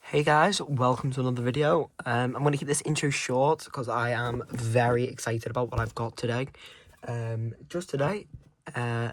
Hey guys, welcome to another video. I'm going to keep this intro short because I am very excited about what I've got today. Just today, my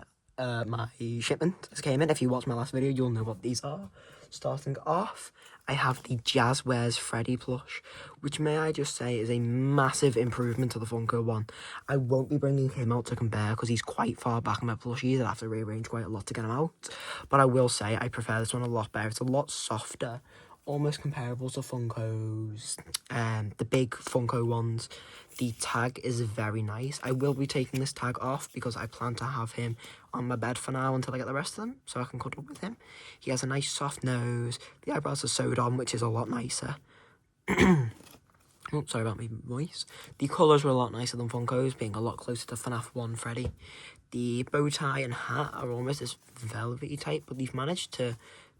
shipment has came in. If you watched my last video, you'll know what these are. Starting off, I have the Jazwares Freddy plush, which may I just say is a massive improvement to the Funko one. I won't be bringing him out to compare because he's quite far back in my plushies. I'd have to rearrange quite a lot to get him out. But I will say I prefer this one a lot better. It's a lot softer. Almost comparable to Funko's, the big Funko ones. The tag is very nice. I will be taking this tag off because I plan to have him on my bed for now until I get the rest of them, so I can cuddle with him. He has a nice soft nose. The eyebrows are sewed on, which is a lot nicer. Oh, sorry about my voice. The colours were a lot nicer than Funko's, being a lot closer to FNAF 1 Freddy. The bow tie and hat are almost this velvety type, but they've managed to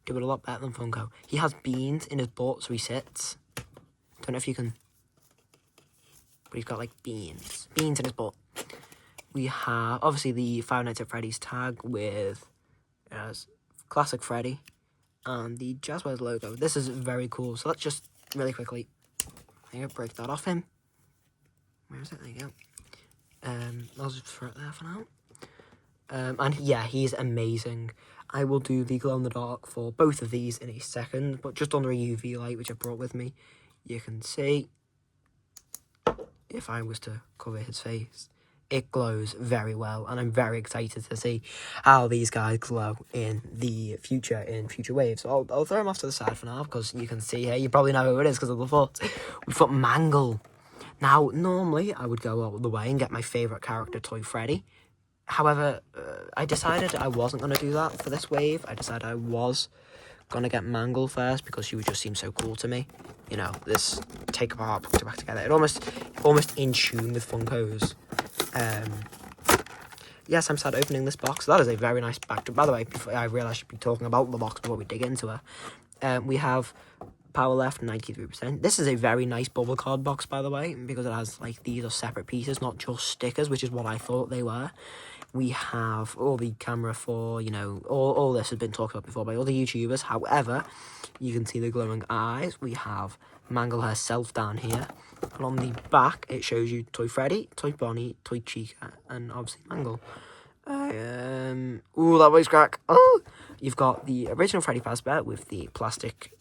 do it a lot better than Funko. He has beans in his butt, so he sits. Don't know if you can, but he's got like beans in his butt. We have obviously the Five Nights at Freddy's tag with classic Freddy and the Jazwares logo. This is very cool. So let's just really quickly break that off him. Where is it? There you go. I'll just throw it there for now. And yeah, he's amazing. I will do the glow in the dark for both of these in a second, but just under a UV light, which I brought with me, you can see, if I was to cover his face, it glows very well, and I'm very excited to see how these guys glow in the future, in future waves. So I'll throw him off to the side for now, because you can see here, you probably know who it is because of the foot. We've got Mangle. Now, normally, I would go all the way and get my favourite character, Toy Freddy. However, I decided I wasn't going to do that for this wave. I decided I was going to get Mangle first because she would just seem so cool to me. You know, this take apart, put it back together. It almost in tune with Funko's. Yes, I'm sad opening this box. That is a very nice backdrop. By the way, I realised I should be talking about the box before we dig into her. We have power left 93%. This is a very nice bubble card box, by the way, because it has like these are separate pieces, not just stickers, which is what I thought they were. We have all the camera for, you know, all this has been talked about before by other YouTubers. However, you can see the glowing eyes. We have Mangle herself down here. And on the back, it shows you Toy Freddy, Toy Bonnie, Toy Chica, and obviously Mangle. Ooh, that voice crack. Oh! You've got the original Freddy Fazbear with the plastic,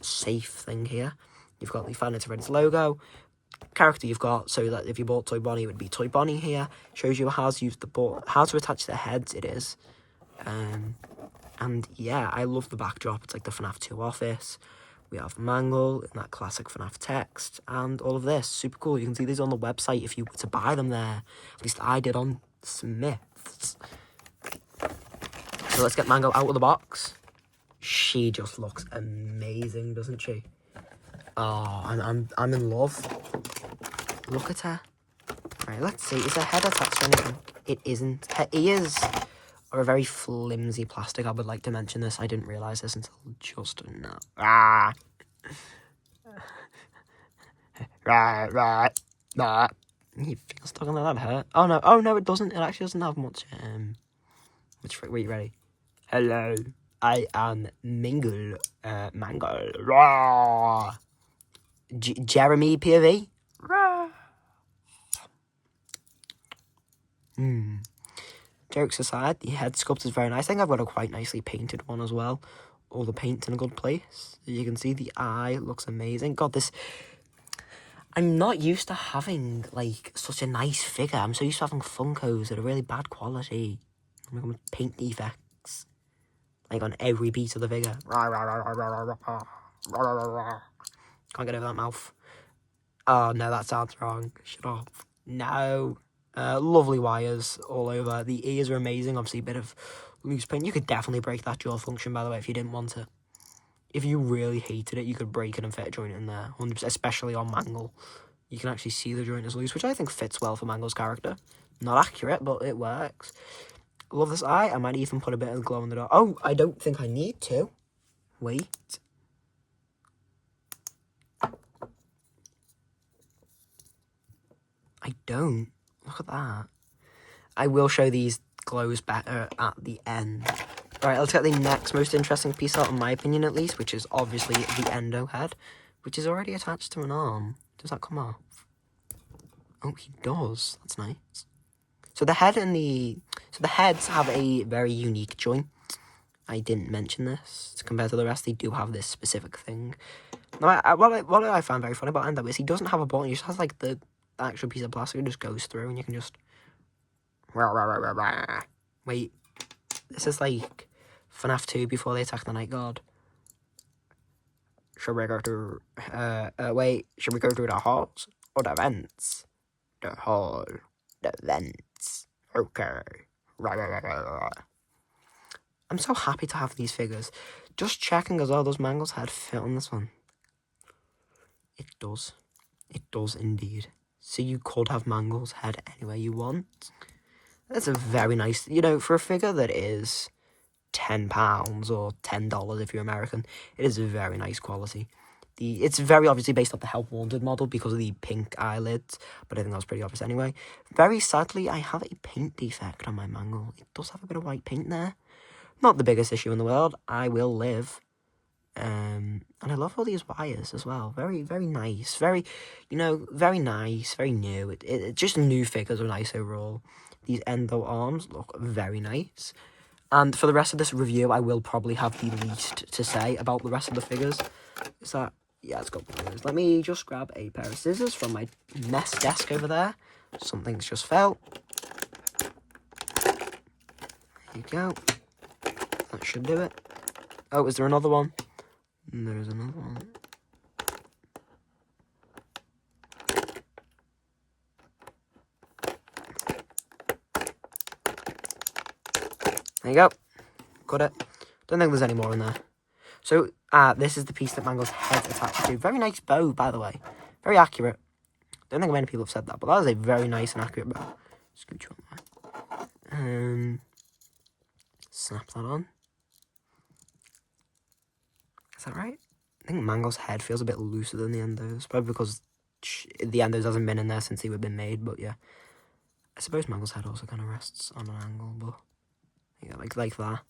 safe thing here. You've got the Five Nights at Freddy's logo. Character you've got, so that if you bought Toy Bonnie, it would be Toy Bonnie here. Shows you how to use how to attach the heads, it is. And yeah, I love the backdrop. It's like the FNAF 2 office. We have Mangle in that classic FNAF text, and all of this. Super cool. You can see these on the website if you were to buy them there. At least I did on Smith's. So let's get Mangle out of the box. She just looks amazing, doesn't she? Oh, I'm in love. Look at her. Right, let's see. Is her head attached to anything? It isn't. Her ears are a very flimsy plastic. I would like to mention this. I didn't realise this until just now. Ah. Right. You feel stuck on that hurt? Oh no, it doesn't. It actually doesn't have much. Wait, you ready? Hello, I am Mangle. Raw. Jeremy POV. Raw. Jokes aside, the head sculpt is very nice. I think I've got a quite nicely painted one as well. All the paint's in a good place. You can see the eye looks amazing. God, this... I'm not used to having, like, such a nice figure. I'm so used to having Funkos that are really bad quality. I'm paint defects. Like, on every piece of the figure. Can't get over that mouth. Oh, no, that sounds wrong. Shut up. No. Lovely wires all over. The ears are amazing. Obviously, a bit of loose paint. You could definitely break that jaw function, by the way, if you didn't want it. If you really hated it, you could break it and fit a joint in there. 100%, especially on Mangle. You can actually see the joint is loose, which I think fits well for Mangle's character. Not accurate, but it works. Love this eye. I might even put a bit of glow in the dark. Oh, I don't think I need to. Wait. I don't. Look at that. I will show these glows better at the end. Right, let's get the next most interesting piece out, in my opinion at least, which is obviously the endo head, which is already attached to an arm. Does that come off? Oh, he does. That's nice. So the head and the heads have a very unique joint. I didn't mention this. Compared to the rest, they do have this specific thing. Now, what I find very funny about endo is he doesn't have a button. He just has like the actual piece of plastic that just goes through, and you can just... Wait, this is like FNAF 2 before they attack the night guard. Should we go to... wait, should we go to the halls or the vents? The hall, the vents. Okay. I'm so happy to have these figures. Just checking as well, does Mangle's head fit on this one? It does. It does indeed. So you could have Mangle's head anywhere you want. That's a very nice, you know, for a figure that is £10 or $10 if you're American, it is a very nice quality. It's very obviously based off the Help Wanted model because of the pink eyelids, but I think that's pretty obvious anyway. Very sadly, I have a paint defect on my Mangle. It does have a bit of white paint there. Not the biggest issue in the world. I will live. And I love all these wires as well. Very, very nice. Very, you know, very nice. Very new. It just new figures are nice overall. These endo arms look very nice. And for the rest of this review, I will probably have the least to say about the rest of the figures. Is that... Yeah, let's go. Let me just grab a pair of scissors from my mess desk over there. Something's just fell. There you go. That should do it. Oh, is there another one? There is another one. There you go. Got it. Don't think there's any more in there. So, this is the piece that Mangle's head's attached to. Very nice bow, by the way. Very accurate. Don't think many people have said that, but that is a very nice and accurate bow. Scooch on there. Snap that on. Is that right? I think Mangle's head feels a bit looser than the endos. Probably because the endos hasn't been in there since they were been made, but yeah. I suppose Mangle's head also kind of rests on an angle, but... Yeah, like that.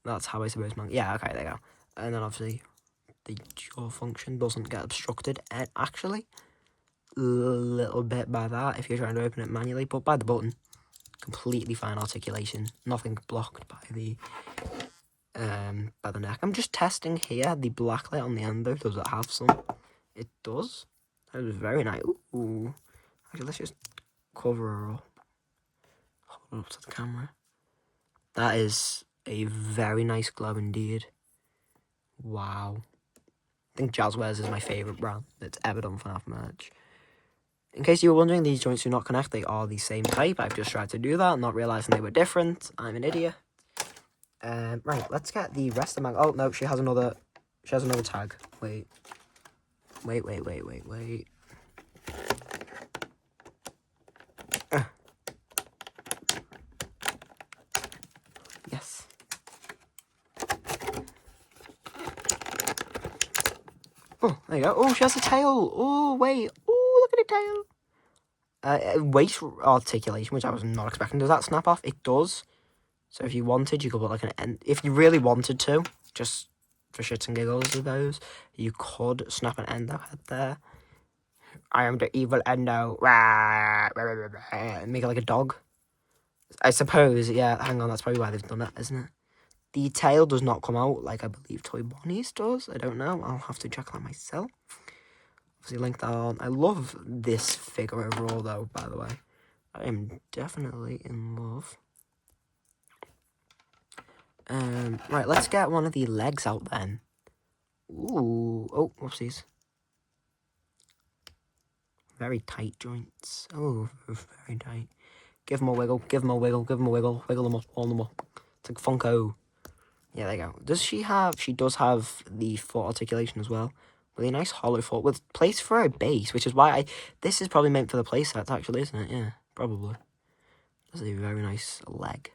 That's how I suppose Mangle... Yeah, okay, there you go. And then obviously the jaw function doesn't get obstructed, actually. A little bit by that if you're trying to open it manually, but by the button, completely fine articulation. Nothing blocked by the neck. I'm just testing here. The blacklight on the endo, does it have some? It does. That was very nice. Ooh. Actually, let's just cover her up. Hold it up to the camera. That is a very nice glow indeed. Wow. I think Jazwares is my favourite brand that's ever done FNAF merch. In case you were wondering, these joints do not connect. They are the same type. I've just tried to do that, not realising they were different. I'm an idiot. Right, let's get the rest of my... Oh, no, she has another tag. Wait. Yes. Oh, there you go. Oh, she has a tail. Oh, wait. Oh, look at the tail. Waist articulation, which I was not expecting. Does that snap off? It does. So if you wanted, you could put like an end. If you really wanted to, just for shits and giggles, I suppose, you could snap an endo head there. I am the evil endo. And make it like a dog. I suppose, yeah, hang on, that's probably why they've done it, isn't it? The tail does not come out like I believe Toy Bonnie's does. I don't know. I'll have to check that myself. Obviously, link that on. I love this figure overall, though, by the way. I am definitely in love. Right, let's get one of the legs out then. Ooh. Oh, whoopsies. Very tight joints. Oh, very tight. Give them a wiggle, give them a wiggle, give them a wiggle. Wiggle them up, warm them up. It's like Funko. Yeah, there you go. Does she have... She does have the foot articulation as well. Really nice hollow foot with place for a base, which is why this is probably meant for the play sets, actually, isn't it? Yeah, probably. That's a very nice leg.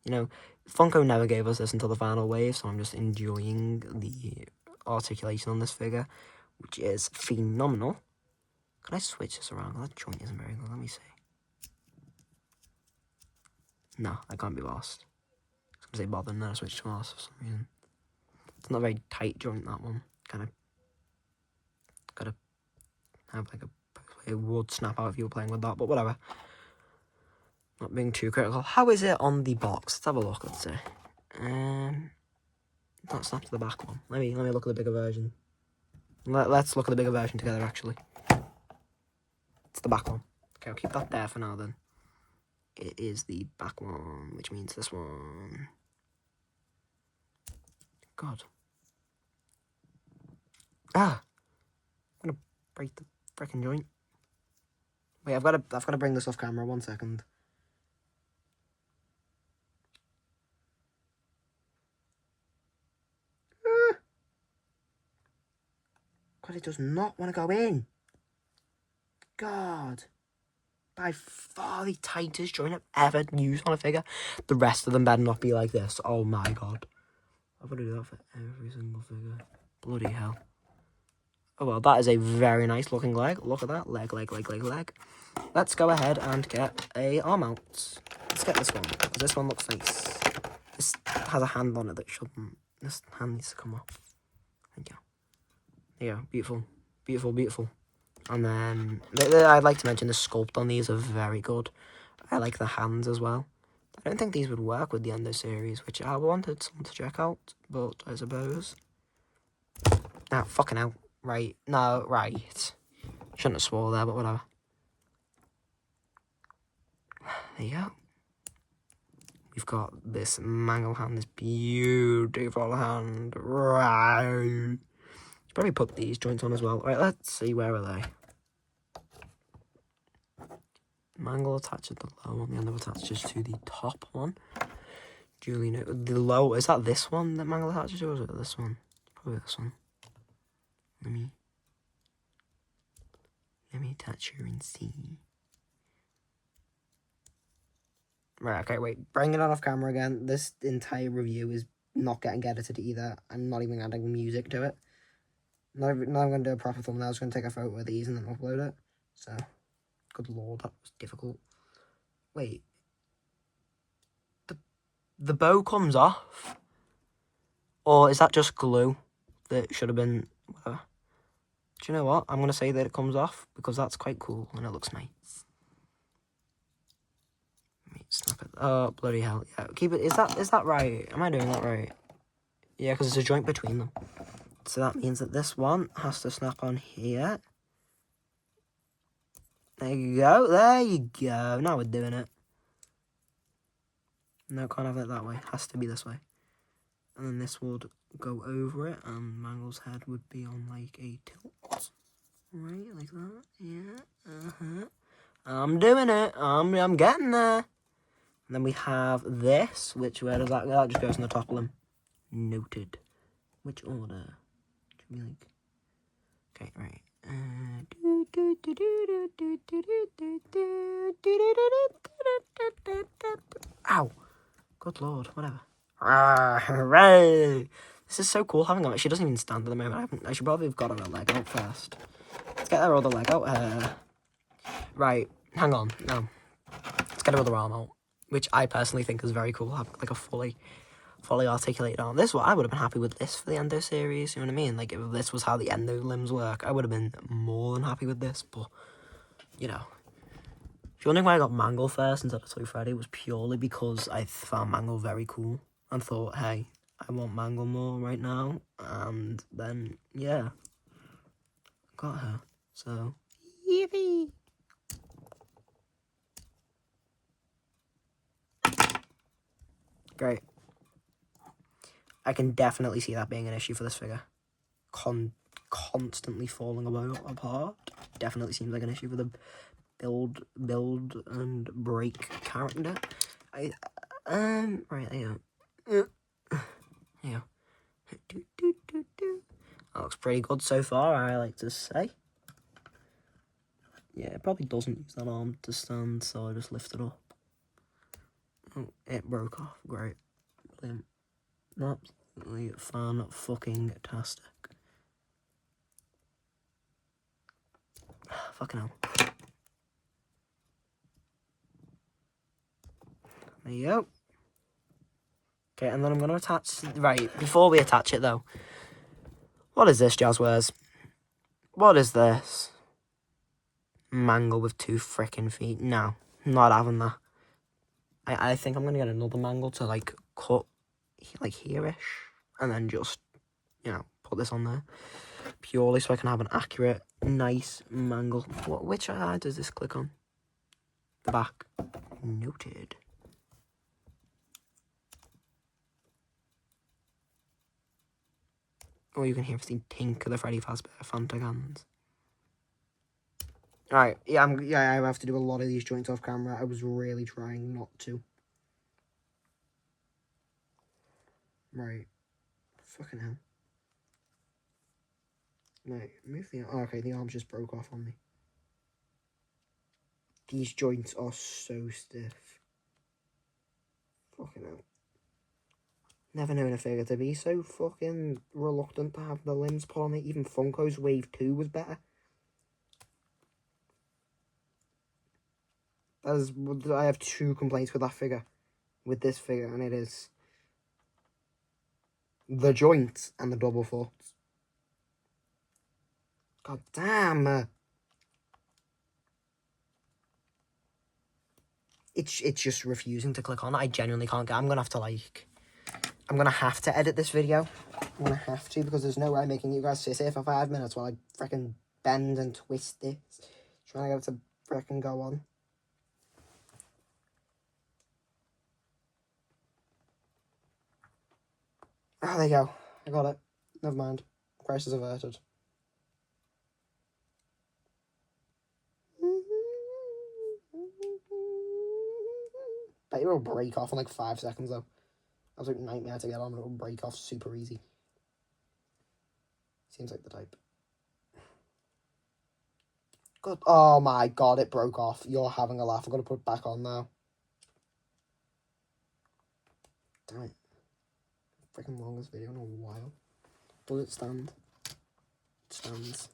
You know, Funko never gave us this until the final wave, so I'm just enjoying the articulation on this figure, which is phenomenal. Can I switch this around? That joint isn't very good. Let me see. No, I can't be lost. I say bother, and then I switched to arse for some reason. It's not a very tight joint, that one. Kind of gotta have like it would snap out if you were playing with that, but whatever. Not being too critical. How is it on the box? Let's have a look. Let's see. Not snap to the back one. Let me look at the bigger version. Let's look at the bigger version together. Actually, it's the back one. Okay, I'll keep that there for now. Then it is the back one, which means this one. God. Ah, I'm gonna break the freaking joint. Wait, I've got to bring this off camera. 1 second. God, it does not want to go in. God. By far the tightest joint I've ever used on a figure. The rest of them better not be like this. Oh my God. I've got to do that for every single figure. Bloody hell. Oh well, that is a very nice looking leg. Look at that. Leg. Let's go ahead and get a arm out. Let's get this one, because this one looks nice. This has a hand on it that shouldn't. This hand needs to come off. Thank you. There you go. Beautiful. Beautiful, beautiful. And then, I'd like to mention the sculpt on these are very good. I like the hands as well. I don't think these would work with the Endo series, which I wanted someone to check out, but I suppose. Ah, fucking hell. Right. No, right. Shouldn't have swore there, but whatever. There you go. We've got this mangle hand, this beautiful hand. Right. Probably put these joints on as well. Right, let's see, where are they? Mangle attaches the low one, the Endo attaches to the top one. Duly noted. The low, is that this one that mangle attaches to, or is it this one? Probably this one. Let me touch her and see. Right, okay, wait. Bringing it off camera again. This entire review is not getting edited either. I'm not even adding music to it. Not I'm going to do a proper thumbnail. I was going to take a photo of these and then upload it. So, good lord, that was difficult. Wait. The bow comes off? Or is that just glue that should have been... whatever. Do you know what? I'm going to say that it comes off because that's quite cool and it looks nice. Let me snap it. Oh, bloody hell. Yeah, keep it. Is that right? Am I doing that right? Yeah, because there's a joint between them. So that means that this one has to snap on here. There you go. There you go. Now we're doing it. No, can't have it that way. Has to be this way. And then this would go over it, and Mangle's head would be on like a tilt. Right, like that. Yeah. I'm doing it. I'm getting there. And then we have this, which, where does that go? That just goes on the top of them. Noted. Which order? Should be like... okay, right. Ow. Good lord, whatever. This is so cool having her. She doesn't even stand at the moment. I should probably have got her a leg out first. Let's get her other leg out. Right, hang on. No. Let's get her other arm out. Which I personally think is very cool. Have like a fully articulated arm. This is what I would have been happy with this for the Endo series. You know what I mean? Like, if this was how the Endo limbs work, I would have been more than happy with this. But, you know. If you're wondering why I got Mangle first instead of Toy Freddy, it was purely because I found Mangle very cool. And thought, hey, I want Mangle more right now. And then, yeah. Got her. So, yippee! Great. I can definitely see that being an issue for this figure. Constantly falling apart. Definitely seems like an issue for the build and break character. Right, there you go. Yeah. That looks pretty good so far, I like to say. Yeah, it probably doesn't use that arm to stand, so I just lift it up. Oh, it broke off. Great. Brilliant. Absolutely fan-fucking-tastic. Fucking hell. There you go. Okay, and then I'm going to attach... Right, before we attach it, though. What is this, jazwares? What is this? Mangle with 2 frickin' feet. No, not having that. I think I'm going to get another mangle to, like, cut, like, here-ish. And then just, you know, put this on there. Purely so I can have an accurate, nice mangle. Which eye does this click on? The back. Noted. Or you can hear the tink of the Freddy Fazbear Fanta cans. Alright, yeah, I have to do a lot of these joints off camera. I was really trying not to. Right. Fucking hell. Right, move the... Oh, okay, the arms just broke off on me. These joints are so stiff. Fucking hell. Never known a figure to be so fucking reluctant to have the limbs put on it. Even Funko's Wave 2 was better. I have 2 complaints with that figure. With this figure, and it is the joints and the double foots. God damn. It's just refusing to click on it. I genuinely can't get... I'm going to have to, like... I'm going to have to edit this video. I'm going to have to, because there's no way I'm making you guys sit here for 5 minutes while I freaking bend and twist this. Trying to get it to freaking go on. Oh, there you go. I got it. Never mind. Crisis averted. Bet it'll break off in like 5 seconds though. Absolute nightmare to get on, but it'll break off super easy. Seems like the type. Good. Oh my god, it broke off. You're having a laugh. I've got to put it back on now. Damn it. Freaking longest video in a while. Does it stand? It stands.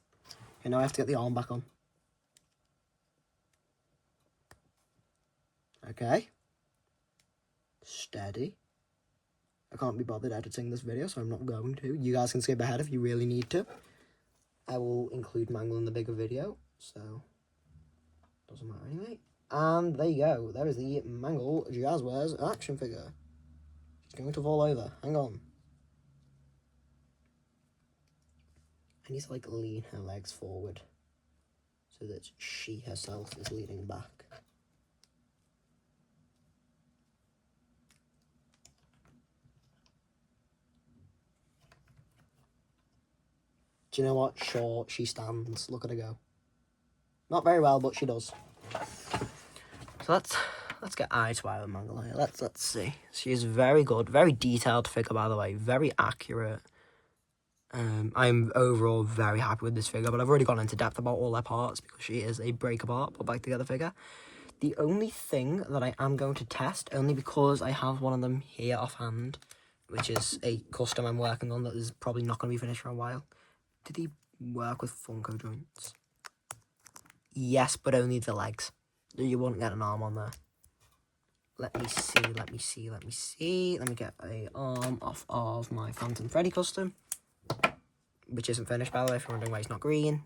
Okay, now I have to get the arm back on. Okay. Steady. I can't be bothered editing this video, so I'm not going to. You guys can skip ahead if you really need to. I will include Mangle in the bigger video, so doesn't matter anyway. And there you go. There is the Mangle jazwares action figure. She's going to fall over. Hang on. I need to like lean her legs forward so that she herself is leaning back. Do you know what? Sure, she stands. Look at her go. Not very well, but she does. So let's get eye to eye with Mangle here. Let's see. She is very good, very detailed figure, by the way, very accurate. I'm overall very happy with this figure, but I've already gone into depth about all her parts because she is a break apart, put back together figure. The only thing that I am going to test, only because I have one of them here offhand, which is a custom I'm working on that is probably not going to be finished for a while. Did he work with Funko joints? Yes, but only the legs. You wouldn't get an arm on there. Let me see. Let me get a arm off of my Phantom Freddy custom, which isn't finished, by the way, if you're wondering why it's not green.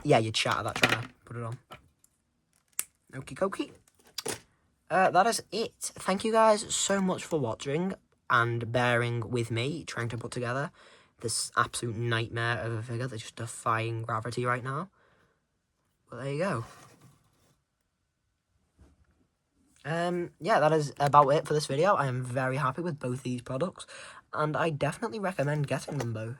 Yeah, you'd shatter that trying to put it on. Okie dokie. That is it. Thank you guys so much for watching and bearing with me trying to put together this absolute nightmare of a figure that's just defying gravity right now. But there you go. Yeah, that is about it for this video. I am very happy with both these products, and I definitely recommend getting them both.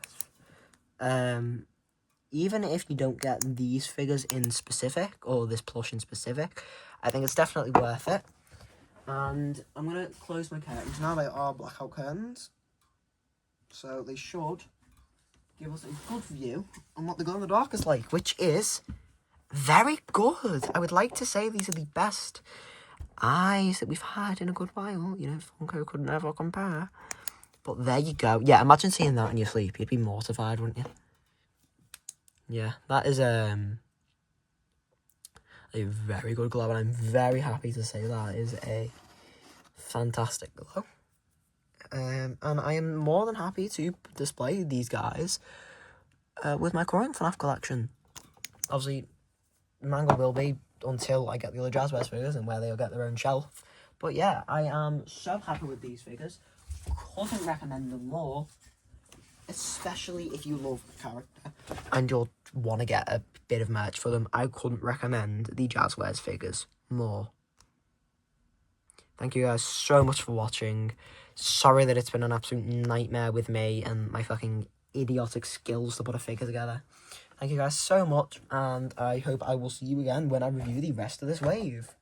Even if you don't get these figures in specific, or this plush in specific, I think it's definitely worth it. And I'm going to close my curtains now. They are blackout curtains, so they should give us a good view on what the glow in the dark is like, which is very good. I would like to say these are the best eyes that we've had in a good while. You know, Funko could never compare. But there you go. Yeah, imagine seeing that in your sleep. You'd be mortified, wouldn't you? Yeah, that is a very good glow, and I'm very happy to say that is a fantastic below. And I am more than happy to display these guys with my current FNAF collection. Obviously, mangle will be until I get the other jazwares figures and where they'll get their own shelf. But yeah, I am so happy with these figures. Couldn't recommend them more, especially if you love the character and you'll want to get a bit of merch for them. I couldn't recommend the jazwares figures more. Thank you guys so much for watching. Sorry that it's been an absolute nightmare with me and my fucking idiotic skills to put a figure together. Thank you guys so much, and I hope I will see you again when I review the rest of this wave.